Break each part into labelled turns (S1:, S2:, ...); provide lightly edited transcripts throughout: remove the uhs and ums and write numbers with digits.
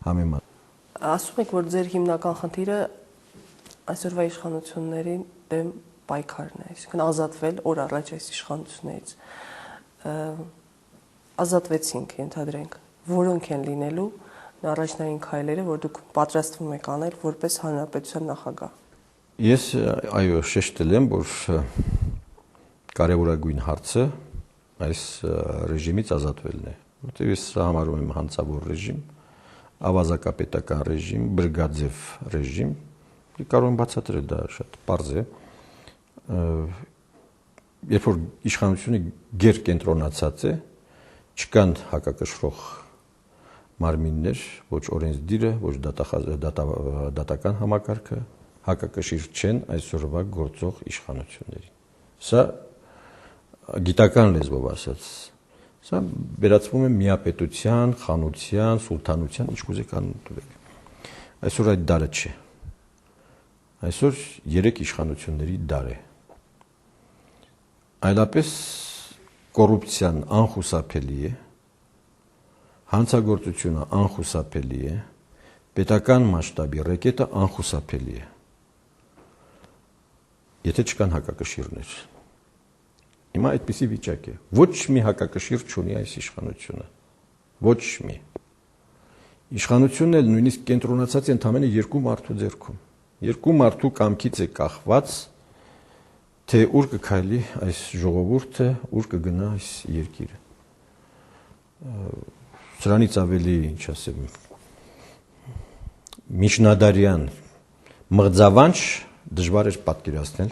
S1: համեմատ։
S2: Ասում եք, որ ձեր հիմնական խնդիրը այսօրվա իշխանությունների դեմ պայքարն է, այսինքն ազատվել օր առաջ այս իշխանություններից։ Ազատվեցինք, ենթադրենք, որոնք են լինելու առաջնային քայլերը, որ դուք պատրաստվում եք անել որպես հանրապետության նախագահ։
S1: Ես այո, շեշտել եմ, որ կարևորագույն հարցը այս ռեժիմից ազատվելն է, որտեղ ես համարում եմ հանցավոր ռեժիմ, ավազակապետական ռեժիմ, բրգաձև ռեժիմ, կարող եմ բացատրել, դա շատ պարզ է, երբ որ իշխանությունը գերկենտրոնացած է, չկան հակակշռող մարմիններ, ոչ օրենսդիրը, ոչ դատական համակարգը հակակշիռ չեն այսօրվա գործող իշխանություններին։ Սա գիտական լեզվով ասած, սա վերածվում է միապետության, խանության, սուլթանության, ինչ կուզեք անվանեք։ Այսօր այդ դարը չէ։ Այսօր 3 իշխանությունների դար է։ Այլապես կոռուպցիան անխուսափելի է, հանցագործությունը անխուսափելի է, պետական մասշտաբի ռեկետը անխուսափելի է։ Եթե չկան հակակշիռներ։ Հիմա այդպիսի վիճակ է։ Ոչ մի հակակշիռ չունի այս իշխանությունը։ Ոչ մի։ Իշխանությունն էլ նույնիսկ կենտրոնացած է ընդամենը 2 մարդու ձեռքում։ 2 մարդու կամքից է կախված, թե ուր կքայլի այս ժողովուրդը, ուր կգնա այս երկիրը։ Սրանից ավելի, ինչ ասեմ, միջնադարյան մղձավանջ դժվար էր պատկերացնել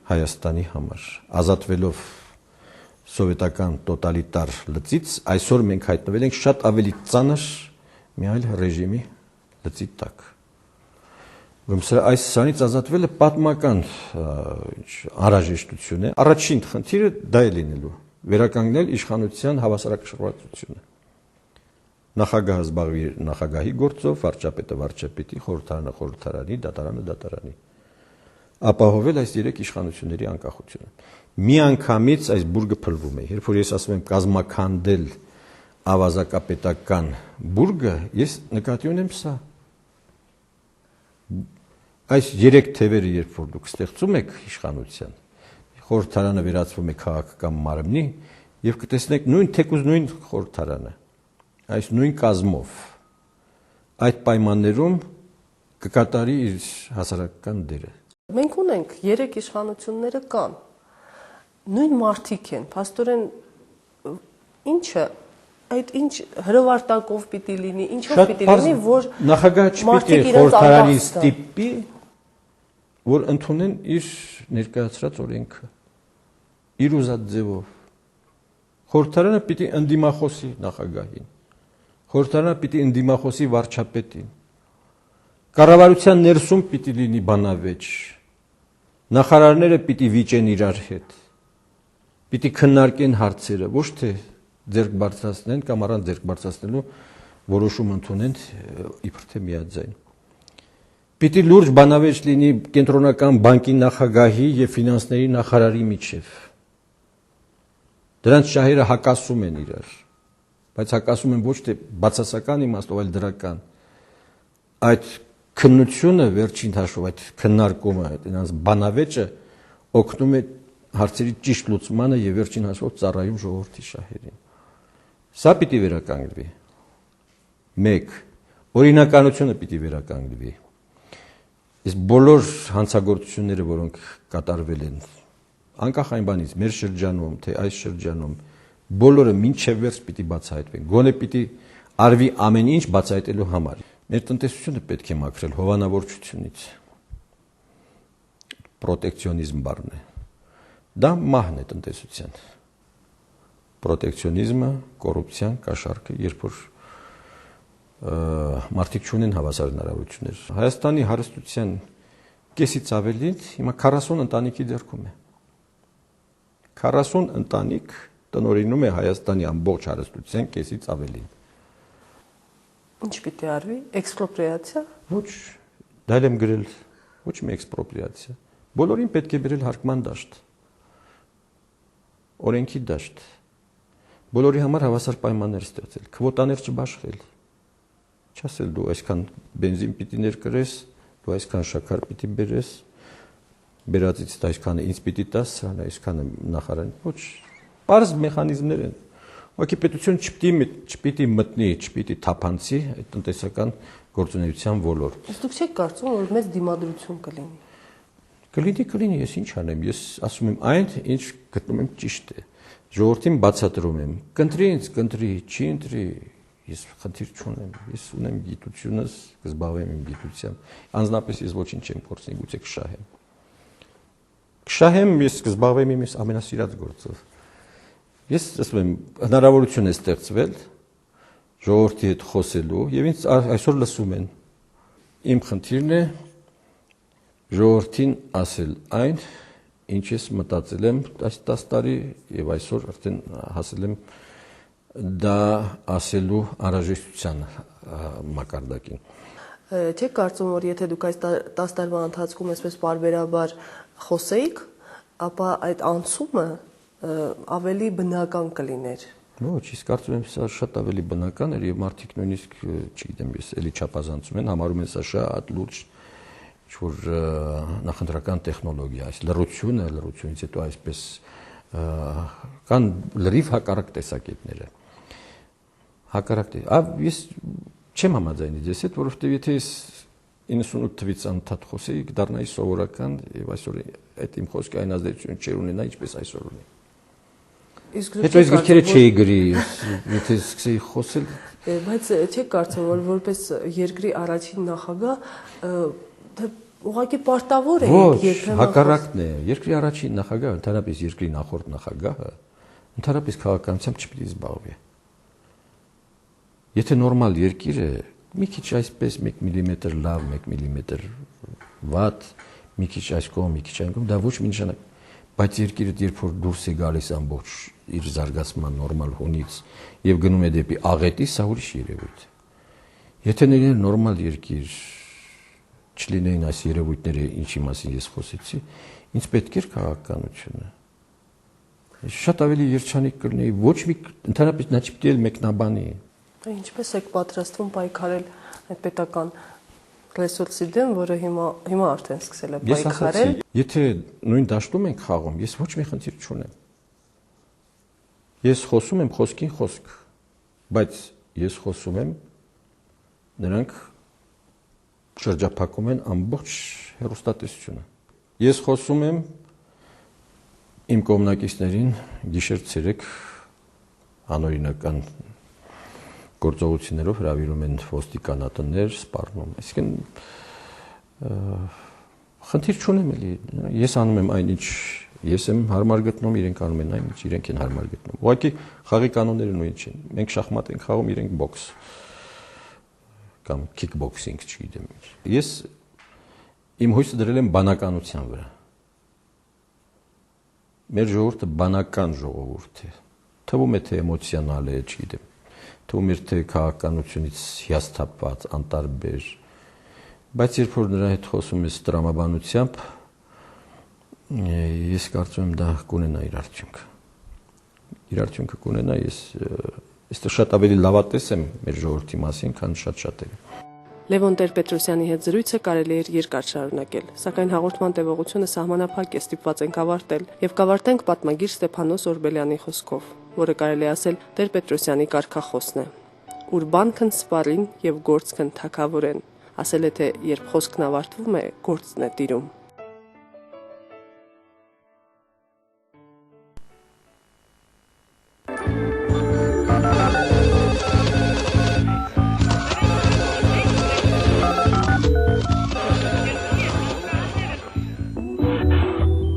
S1: Հայաստանի համար։ Ազատվելով սովետական տոտալիտար լծից, այսօր մենք հայտնվել ենք շատ ավելի ծանր մի այլ ռեժիմի լծի տակ։ Սրանից ազատվելը պատմական անհրաժեշտություն է։ Առաջին խնդիրը դա է լինելու՝ վերականգնել իշխանության հավասարակշռվածությունը։ Նախագահը զբաղվի նախագահի գործով, վարչապետը վարչապետի, խորհրդարանը խորհրդարանի, դատարանը դատարանի։ Ապահովել այս 3 իշխանությունների անկախությունը։ Միանգամից այս բուրգը փլվում է։ Երբ որ ես ասում եմ կազմաքանդել ավազակապետական բուրգը, ես նկատի ունեմ սա։ Այս 3 թևերը, երբ որ դուք ստեղծում եք իշխանության, խորհրդարանը վերածվում է քաղաքական մարմնի, եւ կտեսնեք թեկուզ նույն խորհրդարանը, այս նույն կազմով, այդ պայմաններում կկատարի իր հասարակական դերը։
S2: Մենք ունենք 3 իշխանությունները կան, նույն մարդիկ են, փաստորեն ինչը, այդ ինչ հրովարտակով պիտի լինի, ինչով պիտի լինի, որ
S1: նախագահը չպիտի խորհրդարանի ստիպի, որ ընդունեն իր ներկայացրած օրենքը, իր ուզած ձևով։ Խորհրդարանը պիտի ընդդիմախոսի նախագահին, խորհրդարանը պիտի ընդդիմախոսի վարչապետին, կառավարության ներսում պիտի լինի բանավեճ, նախարարները պիտի վիճեն իրար հետ, պիտի քննարկեն հարցերը, ոչ թե ձեռք բարձրացնեն կամ առանց ձեռք բարձրացնելու որոշում ընդունեն իբր թե միաձայն։ Պիտի լուրջ բանավեճ լինի կենտրոնական բանկի նախագահի եւ ֆինանսների նախարարի միջև։ Դրանց շահերը հակասում են իրար, բայց հակասում են ոչ թե բացասական իմաստով, այլ դրական։ Այդ քննությունը վերջին հաշվով, այդ քննարկումը, այդ բանավեճը օգնում է հարցերի ճիշտ լուծմանը եւ վերջին հաշվով ծառայում ժողովրդի շահերին։ Սա պիտի վերականգնվի։ 1. Օրինականությունը պիտի վերականգնվի։ Իսկ բոլոր հանցագործությունները, որոնք կատարվել են, անկախ այն բանից, մեր շրջանում, թե այս շրջանում, բոլորը մինչև վերջ պիտի բացահայտվեն։ Գոնե պիտի արվի ամեն ինչ բացահայտելու համար։ Մեր տնտեսությունը պետք է մաքրել հովանավորչությունից։ Պրոտեկցիոնիզմ բառն է։ Դա մահն է տնտեսության։ Պրոտեկցիոնիզմը, կոռուպցիան, կաշառքը, երբ որ մարդիկ չունեն հավասար հնարավորություններ։ Հայաստանի հարստության կեսից ավելին հիմա 40 ընտանիքի ձեռքում է։ 40 ընտանիք տնօրինում է Հայաստանի ամբողջ հարստության կեսից ավելին։
S2: Ինչ պիտի արվի, էքսպրոպրիացիա։
S1: Ոչ, դա եմ գրել, ոչ մի էքսպրոպրիացիա։ Բոլորին պետք է բերել հարկման դաշտ, օրենքի դաշտ, բոլորի համար հավասար պայմաններ ստեղծել, քվոտաներ չբաշխել, Չասել դու այսքան բենզին պիտի ներկրես, դու այսքան շաքար պիտի բերես, բերածից այսքանը ինձ պիտի տաս, սրան այսքանը նախարարին։ Ոչ, պարզ մեխանիզմներ են։ Ուղղակի պետությունը չպիտի մտնի, չպիտի թափանցի այդ տնտեսական գործունեության ոլորտ։
S2: Իսկ դուք չեք կարծում, որ մեծ դիմադրություն կլինի։
S1: Կլինի, ես ինչ անեմ, ես ասում եմ այն, ինչ գտնում եմ ճիշտ է։ Ժողովրդին բացատրում եմ, կընտրի ինձ, կընտրի, չի ընտրի, ես խնդիր չունեմ, ես ունեմ գիտությունս, կզբաղվեմ իմ գիտությամբ։ Անձնապես ես ոչինչ չեմ փորձի, գուցե կշահեմ։ Կշահեմ, ես կզբաղվեմ իմ ամենասիրած գործով։ Ես ասում եմ, հնարավորություն է ստեղծվել ժողովրդի հետ խոսելու եւ ինձ այսօր լսում են։ Իմ խնդիրն է ժողովրդին ասել այն, ինչ ես մտածել եմ 10 տարի եւ այսօր արդեն հասել եմ դա ասելու անհրաժեշտության մակարդակին։
S2: Չեք կարծում, որ եթե դուք այս 10 տարվա ընթացքում այսպես պարբերաբար խոսեիք, ապա այդ անցումը ավելի բնական կլիներ։
S1: Ոչ, ես կարծում եմ սա շատ ավելի բնական էր եւ մարդիկ նույնիսկ, չգիտեմ, ես էլի չափազանցում են, համարում են սա շատ լուրջ ինչ-որ նախընտրական տեխնոլոգիա, այս լռությունից հետո այսպես կան լրիվ հակառակ տեսակետները։ Ես չեմ համաձայնի ձեզ հետ, որովհետև եթե ես 98 թվից անդադ խոսեի, կդառնայի սովորական եւ այսօր այդ իմ խոսքը այն ազդեցություն չէր ունենա, ինչպես այսօր ունի։ Հետո այս գրքերը չէի գրի, եթե սկսեի խոսել։
S2: Բայց չեք կարծում, որ որպես երկրի առաջին նախագահ ուղղակի պարտավոր է
S1: երբեմն հակառակն է, երկրի առաջին նախագահը, ընդհանրապես երկրի նախորդ նախագահը, ընդհանրապես քաղաքականությամբ չպիտի զբաղվի։ Եթե նորմալ երկիր է, մի քիչ այսպես 1 միլիմետր լավ, 1 միլիմետր վատ, մի քիչ այս կողմ, մի քիչ այն կողմ, դա ոչ մի նշանակ, բայց երկիրը երբ որ դուրս է գալիս ամբողջ իր զարգացման նորմալ հունից եւ գնում է դեպի աղետի, սա ուրիշ երևույթ է։ Եթե ներեն նորմալ երկիր չլինեին այս երևույթները, ինչի մասին ես խոսեցի, ինձ պետք էր քաղաքականությունը։ Շատ ավելի երջանիկ կլինեի, ոչ մի ընդհանրապես նա չպիտի էլ մեկնաբանի։
S2: Ինչպես եք պատրաստվում պայքարել այդ պետական ռեսուրսի դեմ, որը հիմա արդեն սկսել է պայքարել։
S1: Եթե նույն դաշտում ենք խաղում, ես ոչ մի խնդիր չունեմ։ Ես խոսում եմ խոսքին խոսք, բայց ես խոսում եմ, նրանք շրջափակում են ամբողջ հեռուստատեսությունը։ Ես խոսում եմ իմ կողմնակիցներին գիշեր-ցերեկ անօրինական գործողություններով հրավիրում են ոստիկանատներ, սպառնում։ Այսինքն խնդիր չունեմ էլի։ Ես անում եմ այն, ինչ ես եմ հարմար գտնում, իրենք անում են այն, ինչ իրենք են հարմար գտնում։ Ուղղակի խաղի կանոնները նույնն չեն։ Մենք շախմատ ենք խաղում, իրենք բոքս կամ քիքբոքսինգ, չգիտեմ ինչ։ Ես իմ հույսը դրել եմ բանականության վրա։ Մեր ժողովուրդը բանական ժողովուրդ է։ Թվում է թե էմոցիոնալ է, չգիտեմ։ Թվում է թե քաղաքականությունից հիասթափված, անտարբեր, բայց երբ որ նրա հետ խոսում ես տրամաբանությամբ, ես կարծում եմ դա կունենա իր արդյունքը։ Իր արդյունքը կունենա, ես այստեղ շատ ավելի լավատես եմ մեր ժողովրդի մասին, քան շատ շատերը։
S2: Լևոն Տեր-Պետրոսյանի հետ զրույցը կարելի էր երկար շարունակել, սակայն հաղորդման տևողությունը սահմանափակ է, ստիպված ենք ավարտել եւ կավարտենք պատմագիր Ստեփանոս Օրբելյանի խոսքով, որը կարելի ասել Տեր-Պետրոսյանի կարգախոսն է. «Ուր բանքն սպառին եւ գործքն թակավորեն», ասել է թե երբ խոսքն ավարտվում է, գործն է տիրում։